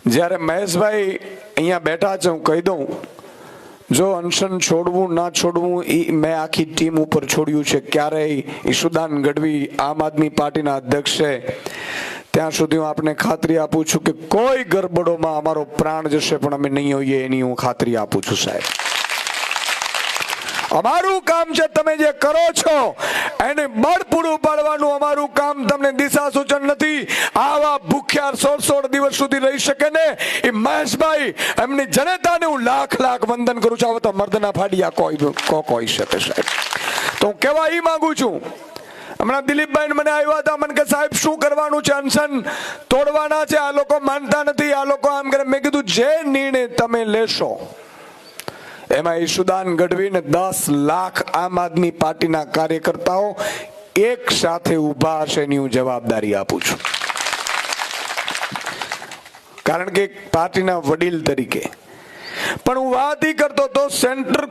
જ્યારે મહેશભાઈ અહીંયા બેઠા છે, હું કહી દઉં, જો અનશન છોડવું ના છોડવું એ મેં આખી ટીમ ઉપર છોડ્યું છે. ક્યારેય ઈશુદાન ગઢવી આમ આદમી પાર્ટીના અધ્યક્ષ છે, ત્યાં સુધી હું આપને ખાતરી આપું છું કે કોઈ ગરબડોમાં અમારો પ્રાણ જશે પણ અમે નહીં હોઈએ, એની હું ખાતરી આપું છું સાહેબ. અમારું કામ છે તમે જે કરો છો એને બળ પૂરું પાડવાનું અમારું કામ. તમને દિશા સૂચન નથી. આવા ભૂખ્યા 16 દિવસ સુધી રહી શકે ને એ મહેશભાઈ, એમની જનતાને હું લાખ લાખ વંદન કરું છું. આવા તો મર્દના ફાડિયા કોઈ શકે સાહેબ. તો હું કહેવા એ માંગુ છું, હમણાં દિલીપભાઈ મને આવ્યા હતા, મને કે સાહેબ શું કરવાનું છે, અનશન તોડવાના છે, આ લોકો માનતા નથી, આ લોકો આમ કરે. મેં કીધું જે નિર્ણય તમે લેશો એમાં ઈશુદાન ગઢવી ને 10 લાખ આમ આદમી પાર્ટીના કાર્યકર્તાઓ એક સાથે ઉભા હશે એની હું જવાબદારી આપું છું. કારણ કે પાર્ટીના વડીલ તરીકે. પણ હું વાત ઈ કરતો તો સેન્ટર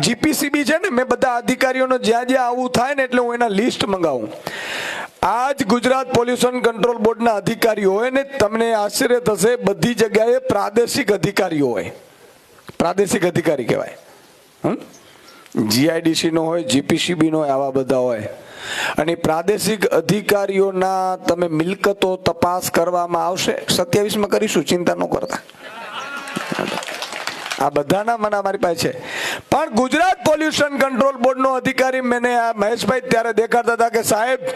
જીપીસીબી છે ને, મેં બધા અધિકારીઓનો જ્યાં જ્યાં આવું થાય ને એટલે હું એના લિસ્ટ મંગાવું. આજ ગુજરાત પોલ્યુશન કંટ્રોલ બોર્ડના અધિકારીઓ હોય ને, તમને આશ્ચર્ય થશે, બધી જગ્યાએ પ્રાદેશિક અધિકારીઓ હોય. પ્રાદેશિક અધિકારી કહેવાય. જીઆઈડીસી નો હોય, જીપીસીબી નો હોય, આવા બધા હોય. અને પ્રાદેશિક અધિકારીઓના તમે મિલકતો તપાસ કરવામાં આવશે. 27માં કરીશું, ચિંતા ન કરતા. આ બધાના મને અમારી પાસે છે. પણ ગુજરાત પોલ્યુશન કંટ્રોલ બોર્ડનો અધિકારી મને આ મહેશભાઈ ત્યારે દેખાડતા હતા કે સાહેબ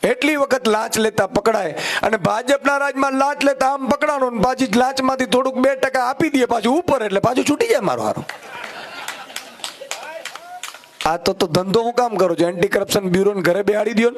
એટલી વખત લાંચ લેતા પકડાય, અને ભાજપના રાજમાં લાંચ લેતા આમ પકડાનો, પાછી લાંચમાંથી થોડુંક 2% આપી દે પાછું ઉપર, એટલે પાછું છૂટી જાય મારો હારો. આ તો ધંધો હું કામ કરું છું? એન્ટી કરપ્શન બ્યુરો ઘરે બેહાડી દો.